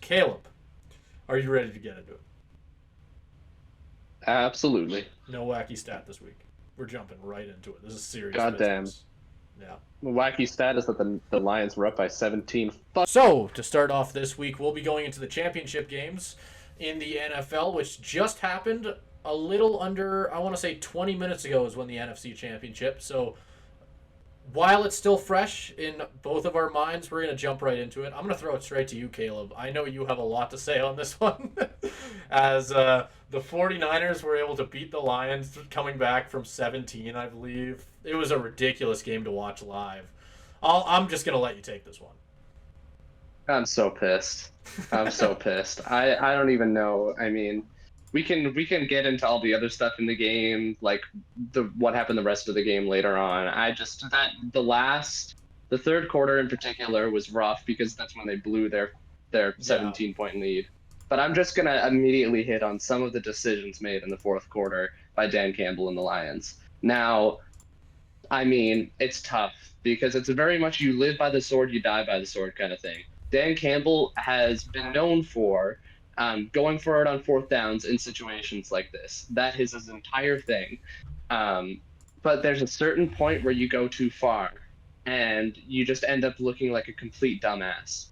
Caleb, are you ready to get into it? Absolutely. No wacky stat this week. We're jumping right into it. This is serious Goddamn. business. Yeah. The wacky stat is that the Lions were up by 17. Fuck. So, to start off this week, we'll be going into the championship games in the NFL, which just happened a little under, I want to say 20 minutes ago is when the NFC championship. So, while it's still fresh in both of our minds, we're going to jump right into it. I'm going to throw it straight to you, Caleb. I know you have a lot to say on this one. As the 49ers were able to beat the Lions coming back from 17, I believe. It was a ridiculous game to watch live. I'm just going to let you take this one. I'm so pissed. I'm so pissed. I don't even know. I mean, we can get into all the other stuff in the game, like what happened the rest of the game later on. The third quarter in particular was rough because that's when they blew their 17-point lead. But I'm just gonna immediately hit on some of the decisions made in the fourth quarter by Dan Campbell and the Lions. Now, I mean, it's tough because it's very much you live by the sword, you die by the sword kind of thing. Dan Campbell has been known for going for it on fourth downs in situations like this. That is his entire thing. But there's a certain point where you go too far and you just end up looking like a complete dumbass.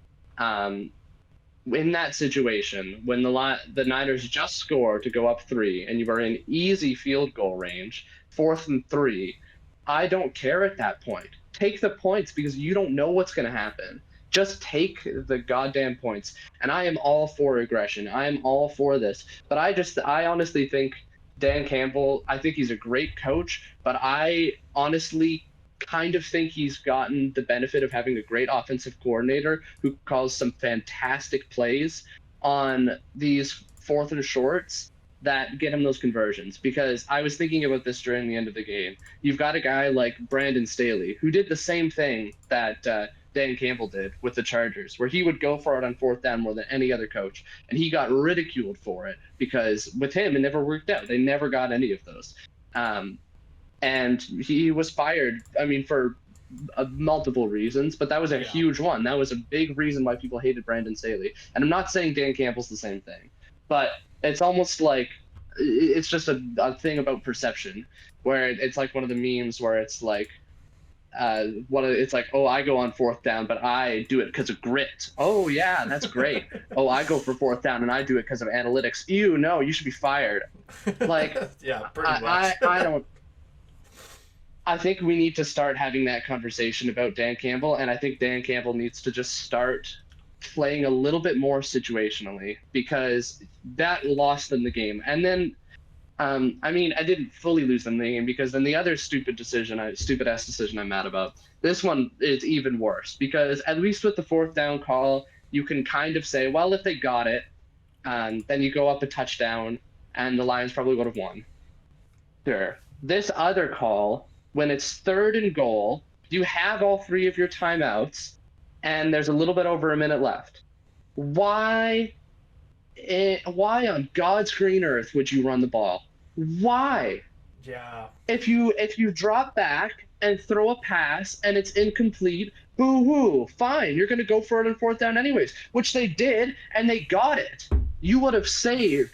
In that situation, when the Niners just score to go up 3 and you are in easy field goal range, 4th and 3, I don't care at that point. Take the points because you don't know what's going to happen. Just take the goddamn points. And I am all for aggression. I am all for this. But I honestly think Dan Campbell, I think he's a great coach, but I honestly kind of think he's gotten the benefit of having a great offensive coordinator who calls some fantastic plays on these fourth and shorts that get him those conversions. Because I was thinking about this during the end of the game. You've got a guy like Brandon Staley who did the same thing that Dan Campbell did with the Chargers, where he would go for it on fourth down more than any other coach. And he got ridiculed for it because with him, it never worked out. They never got any of those. And he was fired, I mean, for multiple reasons, but that was a huge one. That was a big reason why people hated Brandon Staley. And I'm not saying Dan Campbell's the same thing, but it's almost like it's just a thing about perception, where it's like one of the memes where it's like, it's like, oh, I go on fourth down, but I do it because of grit. Oh, yeah, that's great. Oh, I go for fourth down and I do it because of analytics. Ew, no, you should be fired. Like, yeah, pretty much. I think we need to start having that conversation about Dan Campbell, and I think Dan Campbell needs to just start playing a little bit more situationally because that lost them the game. And then I mean, I didn't fully lose them the game because then the other stupid ass decision I'm mad about. This one is even worse because at least with the fourth down call, you can kind of say, well, if they got it, then you go up a touchdown and the Lions probably would have won. Sure. This other call, when it's 3rd and goal, you have all 3 of your timeouts and there's a little bit over a minute left. Why on God's green earth would you run the ball? Why? Yeah. If you drop back and throw a pass and it's incomplete, boo-hoo, fine. You're going to go for it on fourth down anyways, which they did, and they got it. You would have saved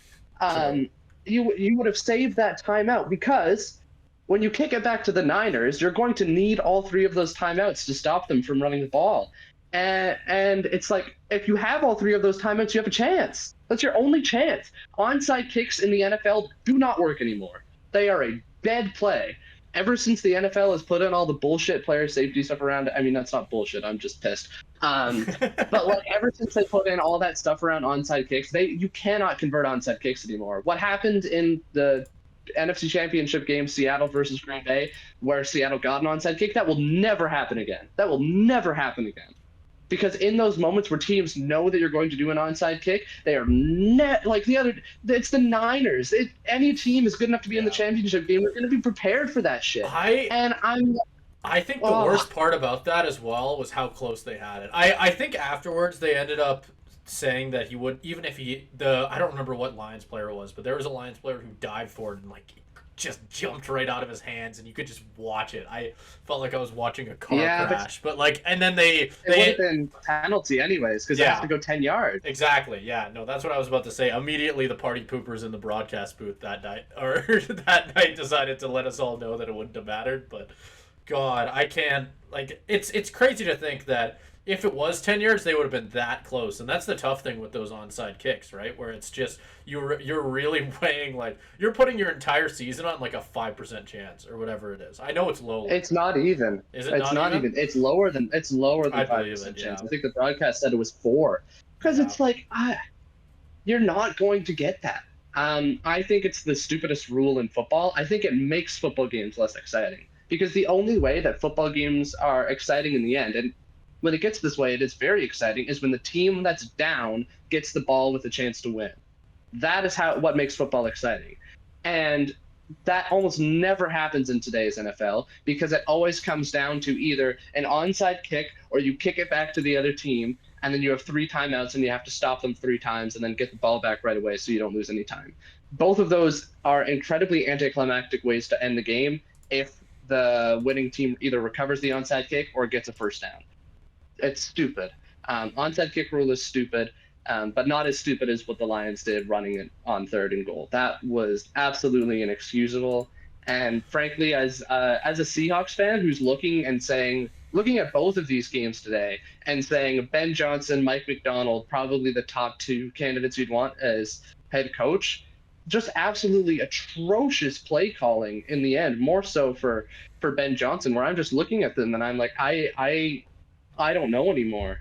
you would have saved that timeout because when you kick it back to the Niners, you're going to need all 3 of those timeouts to stop them from running the ball. And it's like, if you have all 3 of those timeouts, you have a chance. That's your only chance. Onside kicks in the NFL do not work anymore. They are a dead play. Ever since the NFL has put in all the bullshit player safety stuff around, I mean, that's not bullshit. I'm just pissed. But like ever since they put in all that stuff around onside kicks, you cannot convert onside kicks anymore. What happened in the NFC Championship game, Seattle versus Green Bay, where Seattle got an onside kick, that will never happen again. That will never happen again. Because in those moments where teams know that you're going to do an onside kick, they are it's the Niners. Any team is good enough to be in the championship game. They're going to be prepared for that shit. I think the worst part about that as well was how close they had it. I think afterwards they ended up saying that he would, even if I don't remember what Lions player it was, but there was a Lions player who dived for it and like just jumped right out of his hands, and you could just watch it. I felt like I was watching a car Yeah, but crash. But like, and then they it would have been penalty anyways because it has yeah. to go 10 yards. Exactly. Yeah. No, that's what I was about to say. Immediately, the party poopers in the broadcast booth that night, or that night, decided to let us all know that it wouldn't have mattered. But God, I can't. Like, it's crazy to think that if it was 10 yards, they would have been that close. And that's the tough thing with those onside kicks, right? Where it's just you're really weighing, like, you're putting your entire season on like a 5% chance or whatever it is. I know it's low. It's not even. Is it It's not even. It's lower than I 5% believe it, chance. yeah. I think the broadcast said it was 4 because Yeah. it's like you're not going to get that. I think it's the stupidest rule in football. I think it makes football games less exciting because the only way that football games are exciting in the end, and when it gets this way, it is very exciting, is when the team that's down gets the ball with a chance to win. That is what makes football exciting. And that almost never happens in today's NFL because it always comes down to either an onside kick or you kick it back to the other team and then you have 3 timeouts and you have to stop them 3 times and then get the ball back right away so you don't lose any time. Both of those are incredibly anticlimactic ways to end the game if the winning team either recovers the onside kick or gets a first down. It's stupid. Onside kick rule is stupid. But not as stupid as what the Lions did running it on 3rd and goal. That was absolutely inexcusable. And frankly, as a Seahawks fan who's looking at both of these games today and saying Ben Johnson, Mike McDonald, probably the top 2 candidates you'd want as head coach, just absolutely atrocious play calling in the end, more so for Ben Johnson, where I'm just looking at them and I'm like, I don't know anymore.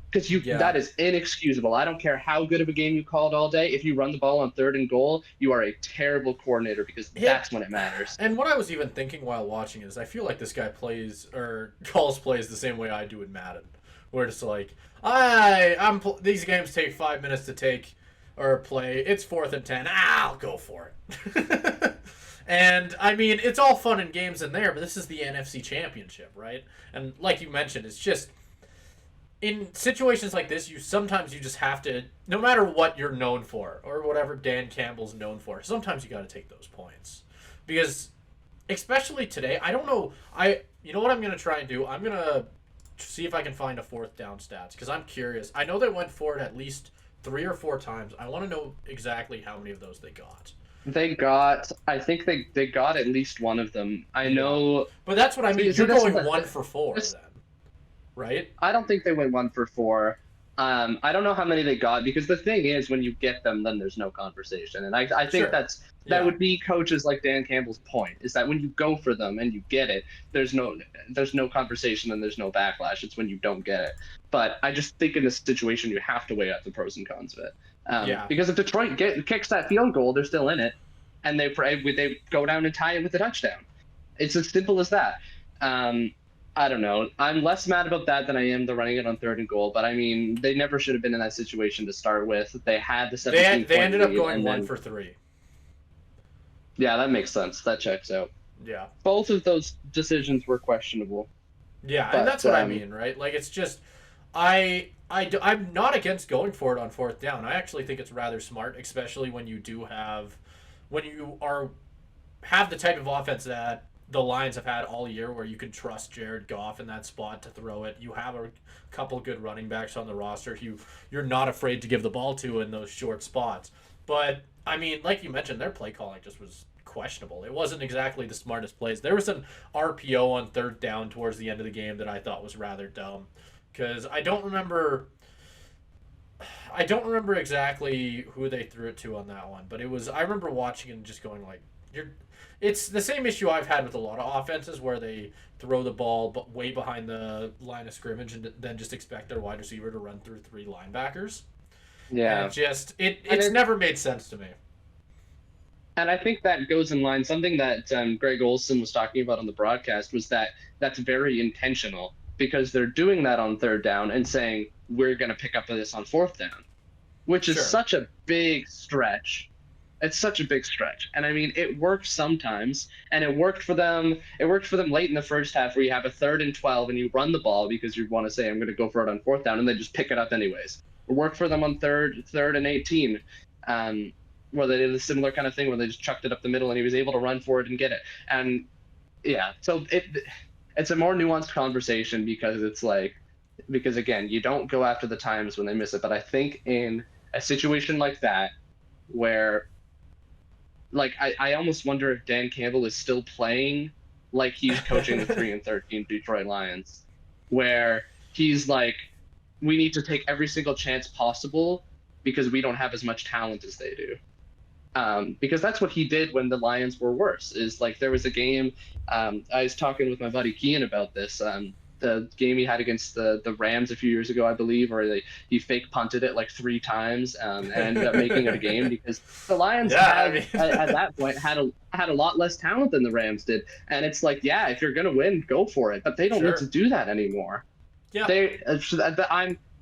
Because that is inexcusable. I don't care how good of a game you called all day. If you run the ball on 3rd and goal, you are a terrible coordinator because that's when it matters. And what I was even thinking while watching is I feel like this guy calls plays the same way I do in Madden, where it's like these games take 5 minutes to take or play. It's 4th and 10. I'll go for it. And I mean, it's all fun and games in there, but this is the NFC Championship, right? And like you mentioned, it's just. In situations like this, sometimes you just have to, no matter what you're known for or whatever Dan Campbell's known for, sometimes you got to take those points. Because especially today, I don't know, you know what I'm going to try and do? I'm going to see if I can find a 4th down stats because I'm curious. I know they went for it at least 3 or 4 times. I want to know exactly how many of those they got. I think they got at least one of them. I know. But that's what I mean. You're going 1 for 4 then. Right? I don't think they went 1 for 4. I don't know how many they got because the thing is, when you get them, then there's no conversation, and I think that would be coaches like Dan Campbell's point is that when you go for them and you get it, there's no conversation and there's no backlash. It's when you don't get it. But I just think in this situation you have to weigh out the pros and cons of it. Because if Detroit kicks that field goal, they're still in it, and they go down and tie it with a touchdown. It's as simple as that. I don't know. I'm less mad about that than I am the running it on 3rd and goal. But I mean, they never should have been in that situation to start with. They had the 17 They ended up going 1 for 3. Yeah, that makes sense. That checks out. Yeah. Both of those decisions were questionable. Yeah, and that's what I mean, right? Like, it's just, I'm not against going for it on 4th down. I actually think it's rather smart, especially when you have the type of offense that the Lions have had all year where you can trust Jared Goff in that spot to throw it. You have a couple good running backs on the roster you're not afraid to give the ball to in those short spots. But, I mean, like you mentioned, their play calling just was questionable. It wasn't exactly the smartest plays. There was an RPO on 3rd down towards the end of the game that I thought was rather dumb because I don't remember exactly who they threw it to on that one, but I remember watching and just going like, it's the same issue I've had with a lot of offenses where they throw the ball but way behind the line of scrimmage and then just expect their wide receiver to run through 3 linebackers. Yeah. And it's never made sense to me. And I think that goes in line. Something that Greg Olson was talking about on the broadcast was that's very intentional because they're doing that on 3rd down and saying, we're going to pick up this on 4th down, which is such a big stretch. It's such a big stretch. And I mean, it works sometimes, and it worked for them. It worked for them late in the first half where you have a 3rd and 12 and you run the ball because you want to say, I'm going to go for it on 4th down, and they just pick it up anyways. It worked for them on third and 18. where they did a similar kind of thing where they just chucked it up the middle and he was able to run for it and get it. And yeah, so it's a more nuanced conversation because it's like, because again, you don't go after the times when they miss it. But I think in a situation like that, where like I almost wonder if Dan Campbell is still playing like he's coaching the 3-13 Detroit Lions, where he's like, we need to take every single chance possible because we don't have as much talent as they do. Because that's what he did when the Lions were worse. Is like there was a game. I was talking with my buddy Kian about this. The game he had against the Rams a few years ago, I believe, or he fake punted it like 3 times and ended up making it a game because the Lions at that point had a lot less talent than the Rams did. And it's like, yeah, if you're gonna win, go for it. But they don't need to do that anymore. Yeah.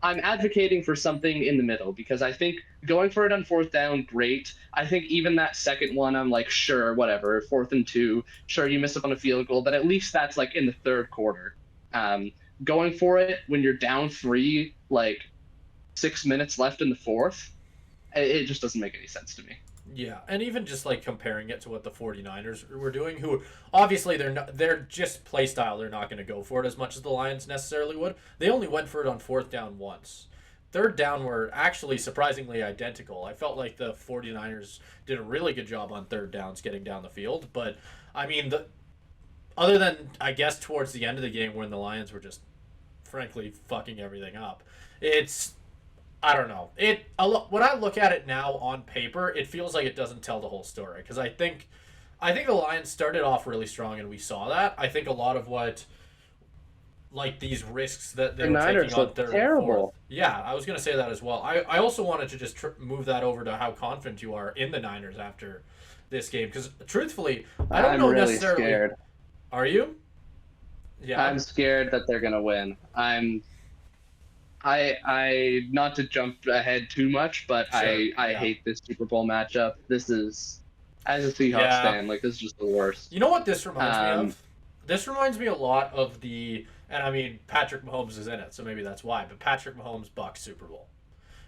I'm advocating for something in the middle because I think going for it on 4th down, great. I think even that second one, I'm like, sure, whatever, 4th and 2, sure, you miss up on a field goal, but at least that's like in the 3rd quarter. Going for it when you're down 3, like 6 minutes left in the 4th, it just doesn't make any sense to me. Yeah, and even just like comparing it to what the 49ers were doing, who obviously they're just play style, they're not going to go for it as much as the Lions necessarily would. They only went for it on 4th down once. 3rd down were actually surprisingly identical. I felt like the 49ers did a really good job on 3rd downs getting down the field, but I mean other than I guess towards the end of the game when the Lions were just frankly fucking everything up. I don't know. When I look at it now on paper, it feels like it doesn't tell the whole story because I think the Lions started off really strong and we saw that. I think a lot of what like these risks that they were taking on 3rd and 4th. Yeah, I was going to say that as well. I also wanted to just move that over to how confident you are in the Niners after this game because truthfully, I don't know really necessarily. Scared. Are you? Yeah. I'm scared that they're going to win. I not to jump ahead too much, but sure, I hate this Super Bowl matchup. This is, as a Seahawks fan, like this is just the worst. You know what this reminds me of? This reminds me a lot of and I mean Patrick Mahomes is in it, so maybe that's why. But Patrick Mahomes Bucs Super Bowl,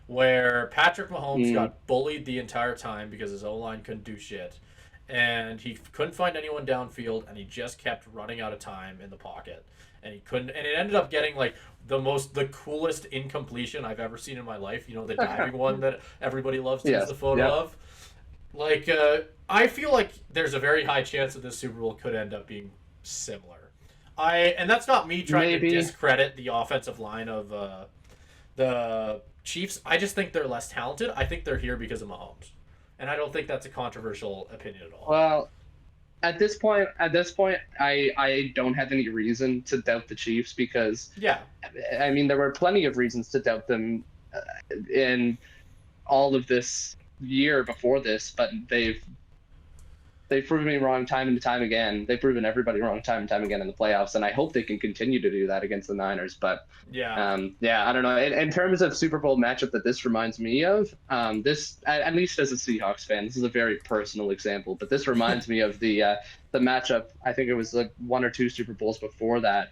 where Patrick Mahomes got bullied the entire time because his O-line couldn't do shit, and he couldn't find anyone downfield, and he just kept running out of time in the pocket. And he couldn't, and it ended up getting like the coolest incompletion I've ever seen in my life. You know, the diving one that everybody loves to use the photo of. Like, I feel like there's a very high chance that this Super Bowl could end up being similar. And that's not me trying to discredit the offensive line of the Chiefs. I just think they're less talented. I think they're here because of Mahomes, and I don't think that's a controversial opinion at all. Well. At this point, I don't have any reason to doubt the Chiefs because I mean there were plenty of reasons to doubt them in all of this year before this, but they've proven me wrong time and time again. They've proven everybody wrong time and time again in the playoffs, and I hope they can continue to do that against the Niners. But I don't know. In terms of Super Bowl matchup that this reminds me of, this at least as a Seahawks fan, this is a very personal example, but this reminds me of the matchup. I think it was like 1 or 2 Super Bowls before that.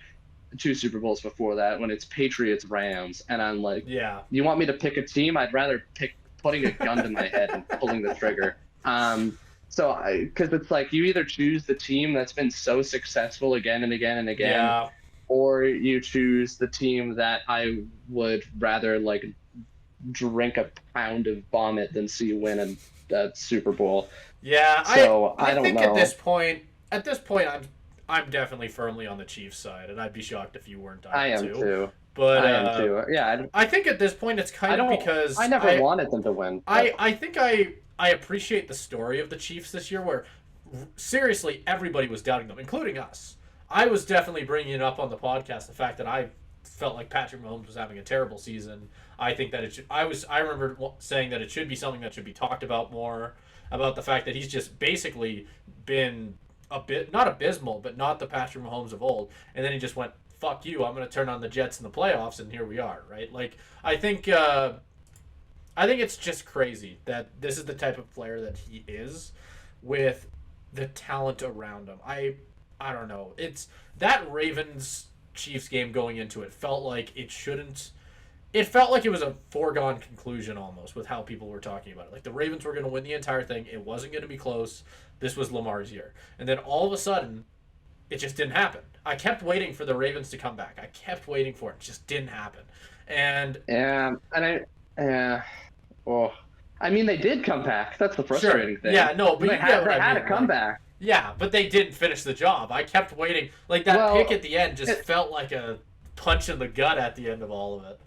2 Super Bowls before that when it's Patriots Rams, and I'm like, you want me to pick a team? I'd rather pick putting a gun to my head and pulling the trigger. So, because it's like you either choose the team that's been so successful again and again and again, or you choose the team that I would rather like drink a pound of vomit than see win a Super Bowl. Yeah, so I don't think know. At this point, I'm definitely firmly on the Chiefs side, and I'd be shocked if you weren't. I am too. But I am too. Yeah. I think at this point it's kind of because I never wanted them to win. I think I appreciate the story of the Chiefs this year where seriously everybody was doubting them, including us. I was definitely bringing it up on the podcast, the fact that I felt like Patrick Mahomes was having a terrible season. I think that I remember saying that it should be something that should be talked about more, about the fact that he's just basically been a bit, not abysmal, but not the Patrick Mahomes of old. And then he just went, fuck you, I'm going to turn on the Jets in the playoffs, and here we are, right? Like, I think it's just crazy that this is the type of player that he is with the talent around him. I don't know. It's that Ravens Chiefs game going into it felt like it shouldn't it felt like it was a foregone conclusion almost with how people were talking about it. Like the Ravens were going to win the entire thing. It wasn't going to be close. This was Lamar's year. And then all of a sudden, it just didn't happen. I kept waiting for the Ravens to come back. I kept waiting for it. It just didn't happen. And well, I mean, they did come back. That's the frustrating thing. Yeah, no, but they had a comeback. Yeah, but they didn't finish the job. I kept waiting. Like that pick at the end just felt like a punch in the gut at the end of all of it.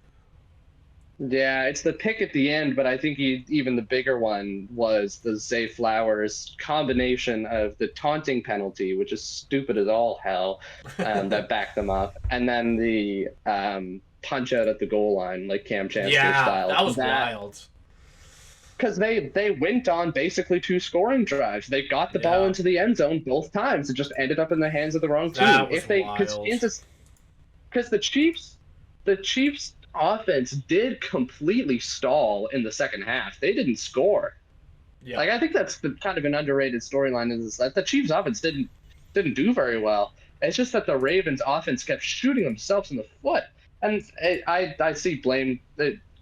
Yeah, it's the pick at the end, but I think even the bigger one was the Zay Flowers combination of the taunting penalty, which is stupid as all hell, that backed them up, and then the punch out at the goal line, like Cam Chancellor style. Yeah, that was wild. Because they went on basically 2 scoring drives. They got the ball into the end zone both times. It just ended up in the hands of the wrong team. Because the Chiefs offense did completely stall in the second half. They didn't score. Yeah. Like I think that's kind of an underrated storyline is that the Chiefs offense didn't do very well. It's just that the Ravens offense kept shooting themselves in the foot. And I see blame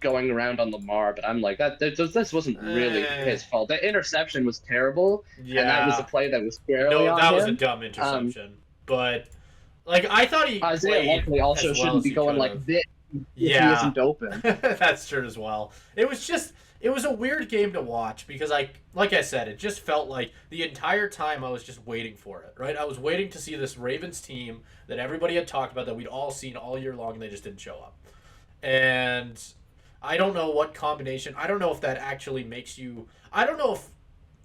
going around on Lamar, but I'm like this wasn't really his fault. The interception was terrible, and that was a play that was squarely on him. No, that was a dumb interception. But like I thought Isaiah Likely also shouldn't be going like this. He isn't open. That's true as well. It was a weird game to watch because like I said, it just felt like the entire time I was just waiting for it, right? I was waiting to see this Ravens team that everybody had talked about, that we'd all seen all year long, and they just didn't show up. And I don't know what combination. I don't know if that actually makes you. I don't know if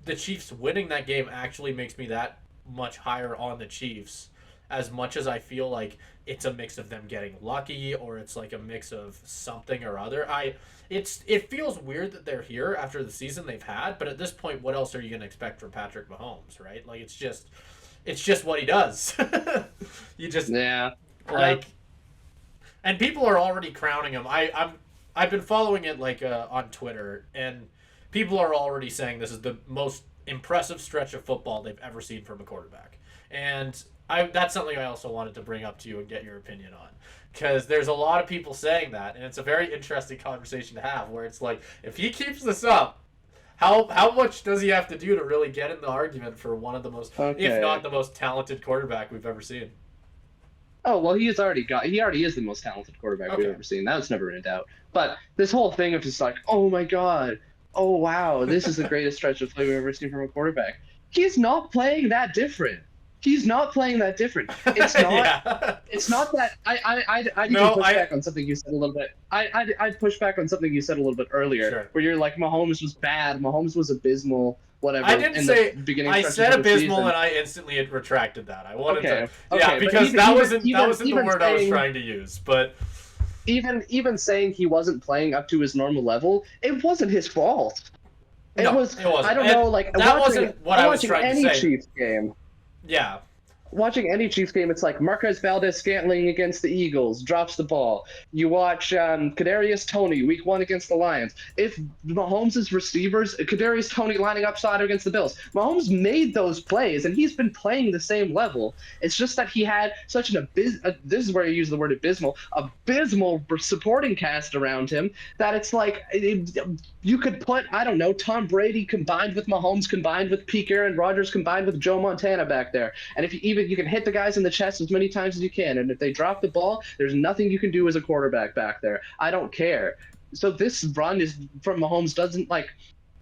the Chiefs winning that game actually makes me that much higher on the Chiefs, as much as I feel like it's a mix of them getting lucky, or it's like a mix of something or other. It feels weird that they're here after the season they've had, but at this point, what else are you going to expect from Patrick Mahomes, right? Like it's just what he does. And people are already crowning him. I've been following it on Twitter, and people are already saying this is the most impressive stretch of football they've ever seen from a quarterback. And that's something I also wanted to bring up to you and get your opinion on, because there's a lot of people saying that, and it's a very interesting conversation to have, where it's like, if he keeps this up, how much does he have to do to really get in the argument for one of the most, if not the most talented quarterback we've ever seen? Oh, well, he already is the most talented quarterback we've ever seen. That's never in doubt. But this whole thing of just like, oh my God, oh wow, this is the greatest stretch of play we've ever seen from a quarterback. He's not playing that different. It's not. It's not that. I need to push back on something you said a little bit. I'd push back on something you said a little bit earlier, where you're like, Mahomes was bad. Mahomes was abysmal. Whatever. I didn't say. I said abysmal, and I instantly retracted that. I wanted to. Yeah, because that wasn't the word I was trying to use. But even saying he wasn't playing up to his normal level, it wasn't his fault. It wasn't. I don't know. Like that wasn't what I was trying to say. Any Chiefs game. Yeah. Watching any Chiefs game, it's like Marquez Valdez-Scantling against the Eagles, drops the ball. You watch Kadarius Toney, week 1 against the Lions. If Mahomes' receivers, Kadarius Toney lining up side against the Bills. Mahomes made those plays, and he's been playing the same level. It's just that he had such an this is where I use the word abysmal supporting cast around him, that it's like you could put, I don't know, Tom Brady combined with Mahomes, combined with peak Aaron Rodgers, combined with Joe Montana back there. And if you can hit the guys in the chest as many times as you can, and if they drop the ball, there's nothing you can do as a quarterback back there. I don't care. So this run is from Mahomes doesn't like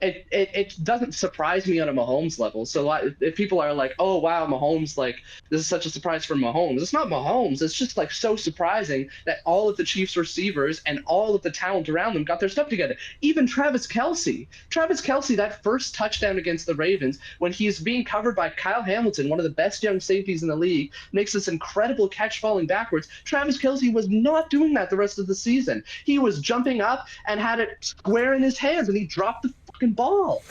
it doesn't surprise me on a Mahomes level. So if people are like, oh wow, Mahomes, like this is such a surprise for Mahomes, it's not Mahomes. It's just like so surprising that all of the Chiefs receivers and all of the talent around them got their stuff together. Even Travis Kelce, that first touchdown against the Ravens, when he's being covered by Kyle Hamilton, one of the best young safeties in the league, makes this incredible catch falling backwards. Travis Kelce was not doing that the rest of the season. He was jumping up and had it square in his hands, and he dropped the fucking ball.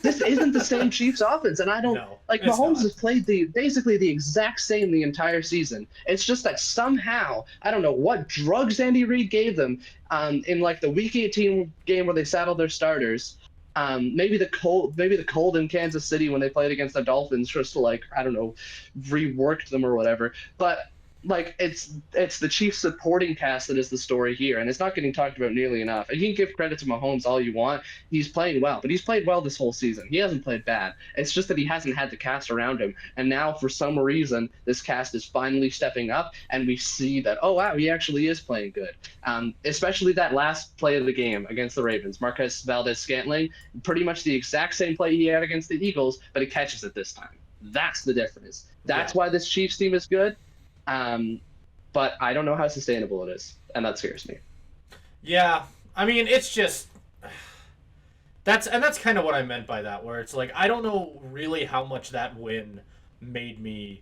This isn't the same Chiefs offense, and I don't Mahomes has played basically the exact same the entire season. It's just that somehow, I don't know what drugs Andy Reid gave them in like the Week 18 game where they sat all their starters. Maybe the cold in Kansas City when they played against the Dolphins, just to like, I don't know, reworked them or whatever. But like it's the Chiefs supporting cast that is the story here, and it's not getting talked about nearly enough. And you can give credit to Mahomes all you want; he's playing well, but he's played well this whole season. He hasn't played bad. It's just that he hasn't had the cast around him, and now for some reason, this cast is finally stepping up, and we see that oh wow, he actually is playing good. Especially that last play of the game against the Ravens, Marquez Valdez-Scantling, pretty much the exact same play he had against the Eagles, but he catches it this time. That's the difference. That's why this Chiefs team is good. But I don't know how sustainable it is, and that scares me. Yeah, I mean, it's just that's kind of what I meant by that, where it's like I don't know really how much that win made me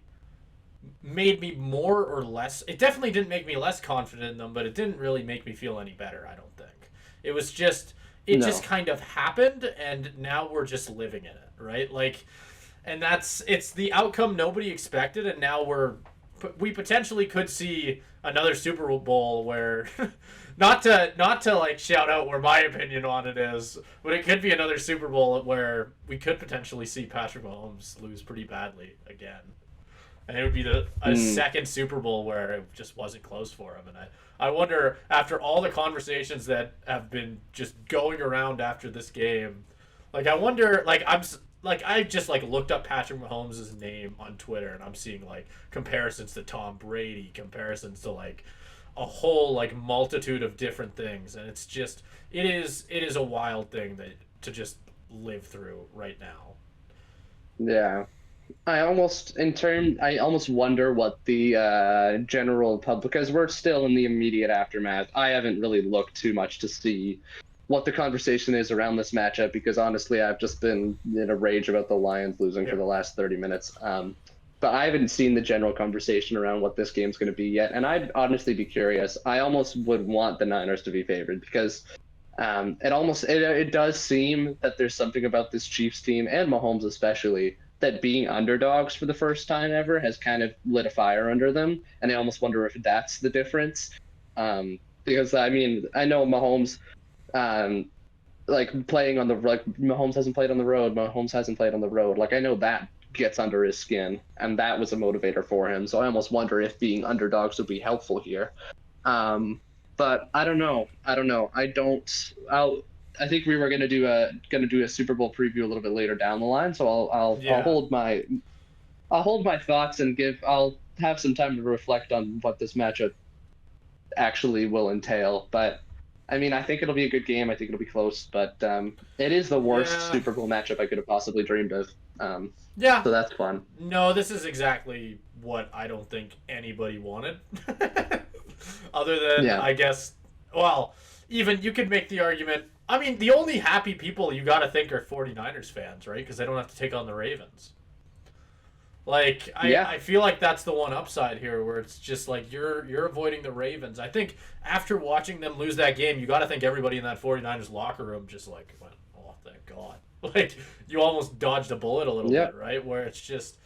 more or less. It definitely didn't make me less confident in them, but it didn't really make me feel any better, I don't think. It was just just kind of happened, and now we're just living in it, right? Like, and it's the outcome nobody expected, and now we potentially could see another Super Bowl where not to like shout out where my opinion on it is, but it could be another Super Bowl where we could potentially see Patrick Mahomes lose pretty badly again. And it would be a second Super Bowl where it just wasn't close for him. And I wonder, after all the conversations that have been just going around after this game, like I wonder, I just like looked up Patrick Mahomes' name on Twitter, and I'm seeing like comparisons to Tom Brady, comparisons to like a whole like multitude of different things, and it's just it is a wild thing to just live through right now. Yeah. I almost wonder what the general public, because we're still in the immediate aftermath. I haven't really looked too much to see what the conversation is around this matchup, because honestly, I've just been in a rage about the Lions losing for the last 30 minutes. But I haven't seen the general conversation around what this game's going to be yet, and I'd honestly be curious. I almost would want the Niners to be favored, because it does seem that there's something about this Chiefs team, and Mahomes especially, that being underdogs for the first time ever has kind of lit a fire under them, and I almost wonder if that's the difference. Because I mean, I know Mahomes, playing on Mahomes hasn't played on the road. Mahomes hasn't played on the road. Like, I know that gets under his skin, and that was a motivator for him. So I almost wonder if being underdogs would be helpful here. But I don't know. I think we were gonna do a Super Bowl preview a little bit later down the line, so I'll hold my thoughts and I'll have some time to reflect on what this matchup actually will entail. But I mean, I think it'll be a good game. I think it'll be close, but it is the worst Super Bowl matchup I could have possibly dreamed of. So that's fun. No, this is exactly what I don't think anybody wanted. Other than, I guess, well, even you could make the argument. I mean, the only happy people you got to think are 49ers fans, right? Because they don't have to take on the Ravens. Like, I feel like that's the one upside here, where it's just like you're avoiding the Ravens. I think after watching them lose that game, you got to think everybody in that 49ers locker room just like went, oh, thank God. Like, you almost dodged a bullet a little bit, right? Where it's just,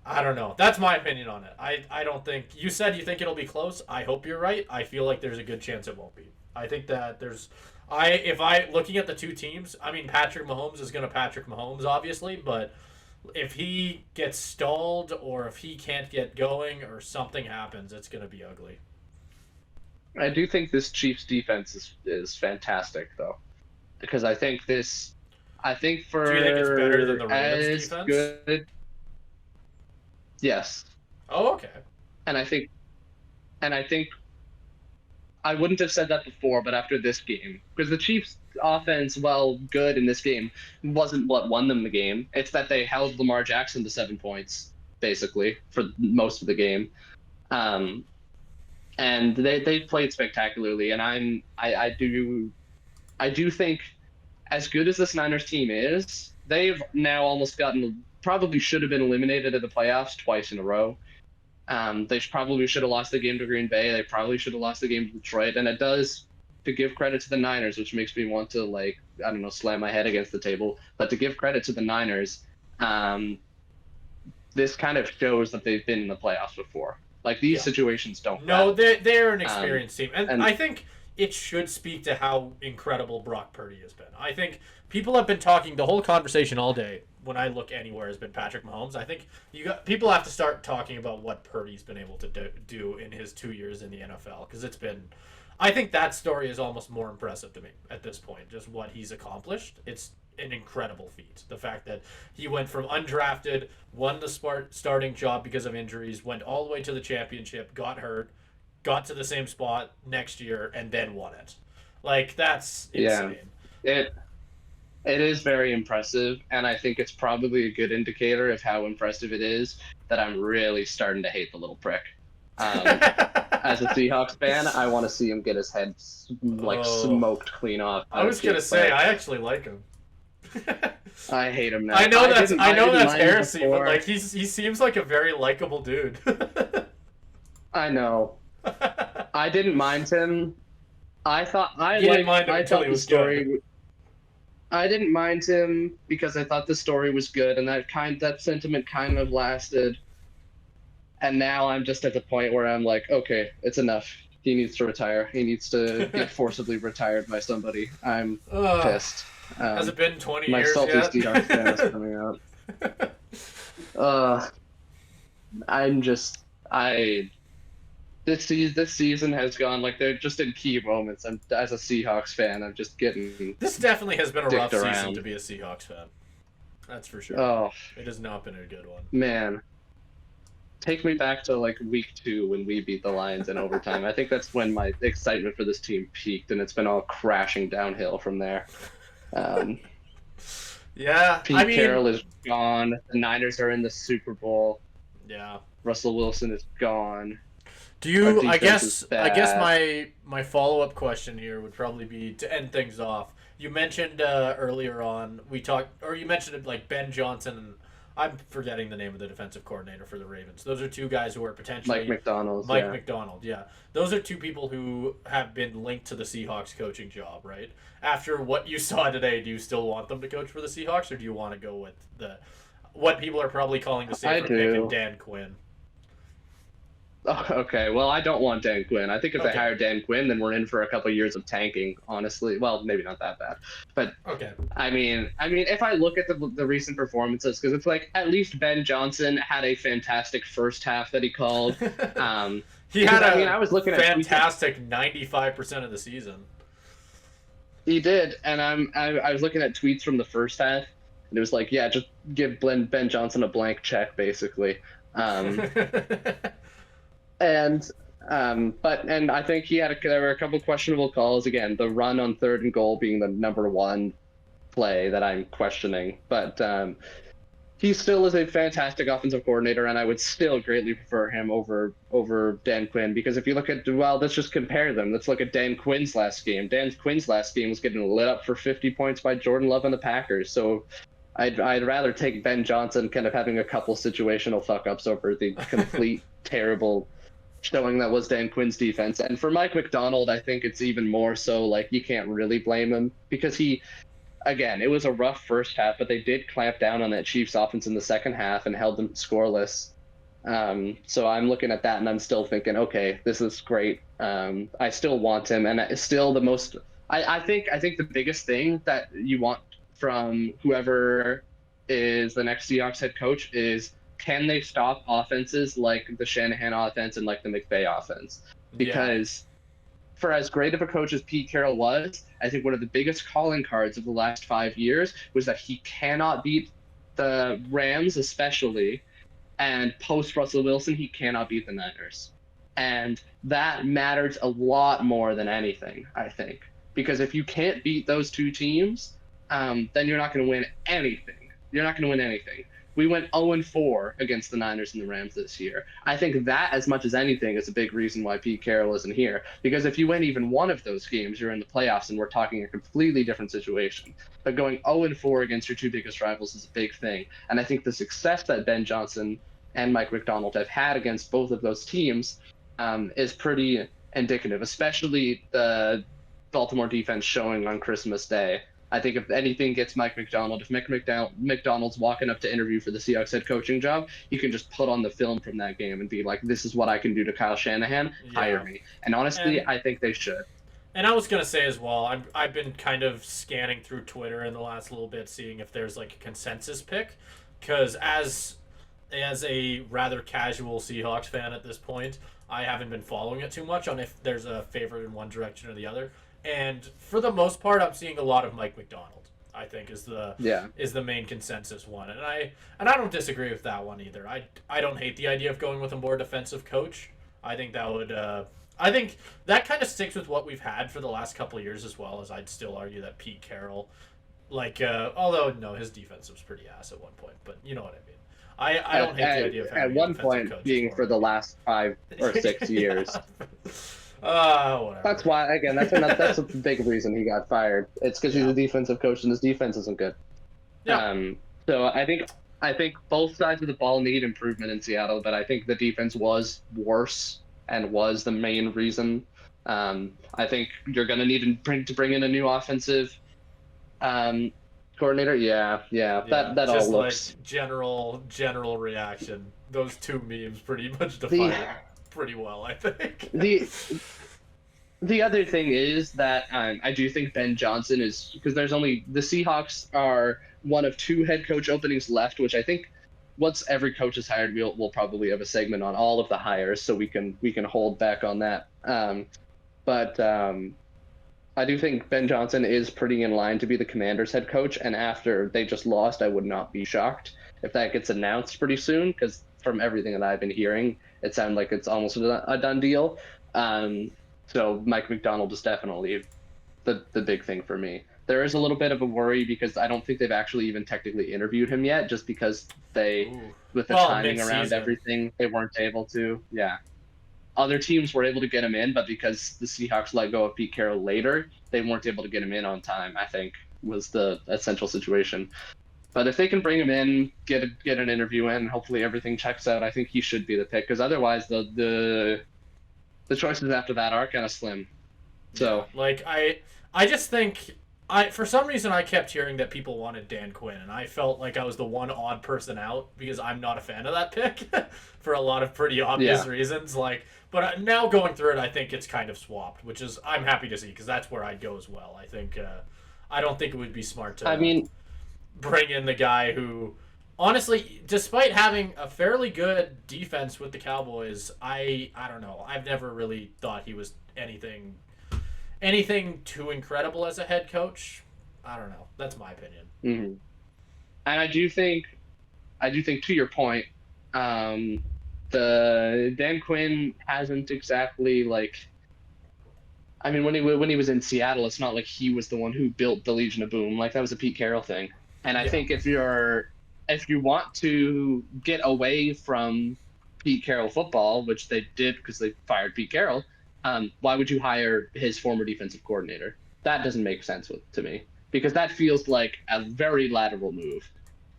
I don't know. That's my opinion on it. I don't think, you said you think it'll be close. I hope you're right. I feel like there's a good chance it won't be. I think that looking at the two teams, I mean, Patrick Mahomes is going to Patrick Mahomes, obviously, but if he gets stalled or if he can't get going or something happens, it's going to be ugly. I do think this Chiefs defense is fantastic, though, because I think for do you think it's better than the Ravens defense? Good. Yes. Oh, okay. And I think I wouldn't have said that before, but after this game, because the Chiefs' offense, while good in this game, wasn't what won them the game. It's that they held Lamar Jackson to 7 points, basically, for most of the game. And they played spectacularly, and I do think, as good as this Niners team is, they've now almost probably should have been eliminated in the playoffs twice in a row. They probably should have lost the game to Green Bay. They probably should have lost the game to Detroit. And it does, to give credit to the Niners, which makes me want to, slam my head against the table. But to give credit to the Niners, this kind of shows that they've been in the playoffs before. Like, these situations don't matter. They're an experienced team. And I think it should speak to how incredible Brock Purdy has been. I think people have been talking the whole conversation all day. When I look anywhere, has been Patrick Mahomes. I think people have to start talking about what Purdy's been able to do in his 2 years in the NFL, because it's been. I think that story is almost more impressive to me at this point. Just what he's accomplished. It's an incredible feat. The fact that he went from undrafted, won the starting job because of injuries, went all the way to the championship, got hurt, got to the same spot next year, and then won it. Like, that's insane. Yeah, it is very impressive, and I think it's probably a good indicator of how impressive it is that I'm really starting to hate the little prick. As a Seahawks fan, I want to see him get his head smoked clean off. I was gonna say, I actually like him. I hate him now. I know that's heresy, but like he seems like a very likable dude. I know. I didn't mind him. I thought the story. Good. I didn't mind him because I thought the story was good, and that sentiment kind of lasted. And now I'm just at the point where I'm like, okay, it's enough. He needs to retire. He needs to get forcibly retired by somebody. I'm pissed. Has it been 20 years yet? My salty Seahawks fan is coming out. This season has gone, like, they're just in key moments. As a Seahawks fan, I'm just getting. This definitely has been a rough season to be a Seahawks fan. That's for sure. Oh, it has not been a good one. Man, take me back to like week 2 when we beat the Lions in overtime. I think that's when my excitement for this team peaked, and it's been all crashing downhill from there. Yeah, Pete Carroll is gone. The Niners are in the Super Bowl. Yeah, Russell Wilson is gone. Do you? I guess my follow-up question here would probably be to end things off. You mentioned earlier on you mentioned like Ben Johnson and I'm forgetting the name of the defensive coordinator for the Ravens. Those are two guys who are potentially Mike McDonald. Yeah. Those are two people who have been linked to the Seahawks coaching job, right? After what you saw today, do you still want them to coach for the Seahawks, or do you want to go with what people are probably calling the safer pick of Dan Quinn? Oh, okay, well, I don't want Dan Quinn. I think if they hire Dan Quinn, then we're in for a couple of years of tanking, honestly. Well, maybe not that bad. But, okay. I mean, if I look at the recent performances, because it's like, at least Ben Johnson had a fantastic first half that he called. I was looking fantastic 95% of the season. He did, and I was looking at tweets from the first half, and it was like, yeah, just give Ben Johnson a blank check, basically. And I think there were a couple questionable calls. Again, the run on 3rd and goal being the number one play that I'm questioning. But he still is a fantastic offensive coordinator, and I would still greatly prefer him over Dan Quinn, because if you look at, let's just compare them. Let's look at Dan Quinn's last game. Dan Quinn's last game was getting lit up for 50 points by Jordan Love and the Packers. So I'd rather take Ben Johnson kind of having a couple situational fuck-ups over the complete terrible showing that was Dan Quinn's defense. And for Mike McDonald, I think it's even more so, like, you can't really blame him, because again, it was a rough first half, but they did clamp down on that Chiefs offense in the second half and held them scoreless. So I'm looking at that and I'm still thinking, okay, this is great. I still want him, and it's still the most. I think the biggest thing that you want from whoever is the next Seahawks head coach is, can they stop offenses like the Shanahan offense and like the McVay offense? Because for as great of a coach as Pete Carroll was, I think one of the biggest calling cards of the last 5 years was that he cannot beat the Rams, especially, and post Russell Wilson, he cannot beat the Niners. And that matters a lot more than anything, I think. Because if you can't beat those two teams, then you're not going to win anything. You're not going to win anything. We went 0-4 against the Niners and the Rams this year. I think that, as much as anything, is a big reason why Pete Carroll isn't here. Because if you win even one of those games, you're in the playoffs, and we're talking a completely different situation. But going 0-4 against your two biggest rivals is a big thing. And I think the success that Ben Johnson and Mike McDonald have had against both of those teams is pretty indicative, especially the Baltimore defense showing on Christmas Day. I think if anything gets Mike McDonald, if McDonald's walking up to interview for the Seahawks head coaching job, you can just put on the film from that game and be like, this is what I can do to Kyle Shanahan, hire me. And honestly, I think they should. And I was gonna say as well, I've been kind of scanning through Twitter in the last little bit, seeing if there's like a consensus pick, because as a rather casual Seahawks fan at this point, I haven't been following it too much on if there's a favorite in one direction or the other. And for the most part, I'm seeing a lot of Mike McDonald. I think is the main consensus one, and I don't disagree with that one either. I don't hate the idea of going with a more defensive coach. I think that would I think that kind of sticks with what we've had for the last couple of years as well. As I'd still argue that Pete Carroll, like although no, his defense was pretty ass at one point, but you know what I mean. I don't hate the idea of having at one a defensive point coach being for the last 5 or 6 years. Whatever. That's why, again, that's a big reason he got fired. It's because he's a defensive coach and his defense isn't good. Yeah. So I think both sides of the ball need improvement in Seattle, but I think the defense was worse and was the main reason. I think you're going to need to bring in a new offensive coordinator. Yeah. That all looks like general reaction. Those two memes pretty much define it pretty well, I think. The other thing is that I do think Ben Johnson is, because there's only the Seahawks are one of 2 head coach openings left, which I think once every coach is hired, we'll probably have a segment on all of the hires, so we can hold back on that. But I do think Ben Johnson is pretty in line to be the Commanders head coach, and after they just lost, I would not be shocked if that gets announced pretty soon, because from everything that I've been hearing, it sounds like it's almost a done deal. So Mike McDonald is definitely the big thing for me. There is a little bit of a worry because I don't think they've actually even technically interviewed him yet, just because with the timing around everything, they weren't able to. Yeah. Other teams were able to get him in, but because the Seahawks let go of Pete Carroll later, they weren't able to get him in on time, I think, was the essential situation. But if they can bring him in, get an interview in, hopefully everything checks out, I think he should be the pick, because otherwise the choices after that are kind of slim. So I just think for some reason I kept hearing that people wanted Dan Quinn, and I felt like I was the one odd person out because I'm not a fan of that pick for a lot of pretty obvious reasons. But now going through it, I think it's kind of swapped, which is I'm happy to see because that's where I'd go as well. I think I don't think it would be smart to bring in the guy who, honestly, despite having a fairly good defense with the Cowboys, I don't know. I've never really thought he was anything too incredible as a head coach. I don't know. That's my opinion. Mm-hmm. And I do think to your point, the Dan Quinn hasn't exactly when he was in Seattle, it's not like he was the one who built the Legion of Boom. Like that was a Pete Carroll thing. And I think if you want to get away from Pete Carroll football, which they did because they fired Pete Carroll, why would you hire his former defensive coordinator? That doesn't make sense to me, because that feels like a very lateral move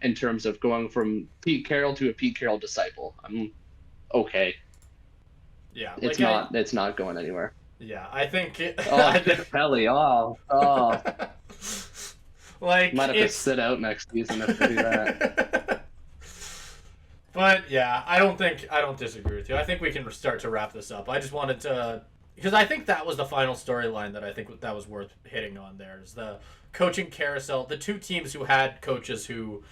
in terms of going from Pete Carroll to a Pete Carroll disciple. I'm okay. Yeah, it's not going anywhere. Yeah, I think. Dick Pelly. Oh. Might have to sit out next season if we do that. But yeah, I don't disagree with you. I think we can start to wrap this up. I just wanted to, because I think that was the final storyline that I think that was worth hitting on. There is the coaching carousel. The 2 teams who had coaches who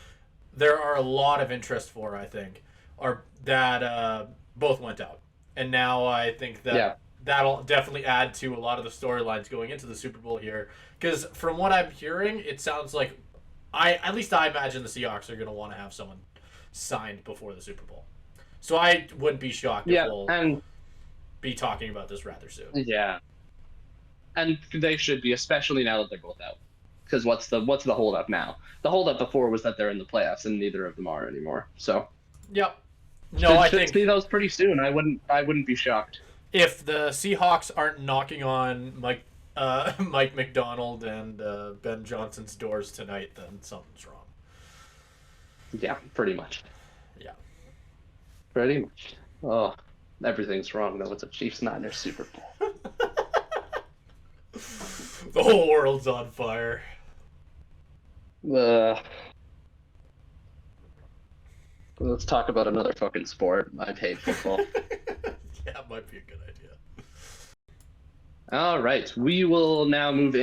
there are a lot of interest for, I think, are that both went out, and now I think that that'll definitely add to a lot of the storylines going into the Super Bowl here. Because from what I'm hearing, it sounds like at least I imagine the Seahawks are going to want to have someone signed before the Super Bowl. So I wouldn't be shocked if we'll be talking about this rather soon. Yeah. And they should be, especially now that they're both out. Because what's the holdup now? The holdup before was that they're in the playoffs, and neither of them are anymore. So. Yep. No, I think see those pretty soon. I wouldn't be shocked if the Seahawks aren't knocking on Mike McDonald and Ben Johnson's doors tonight, then something's wrong. Yeah, pretty much. Yeah. Pretty much. Oh, everything's wrong, though. It's a Chiefs-Niners Super Bowl. The whole world's on fire. Let's talk about another fucking sport. I hate football. Yeah, it might be a good idea. All right, we will now move in.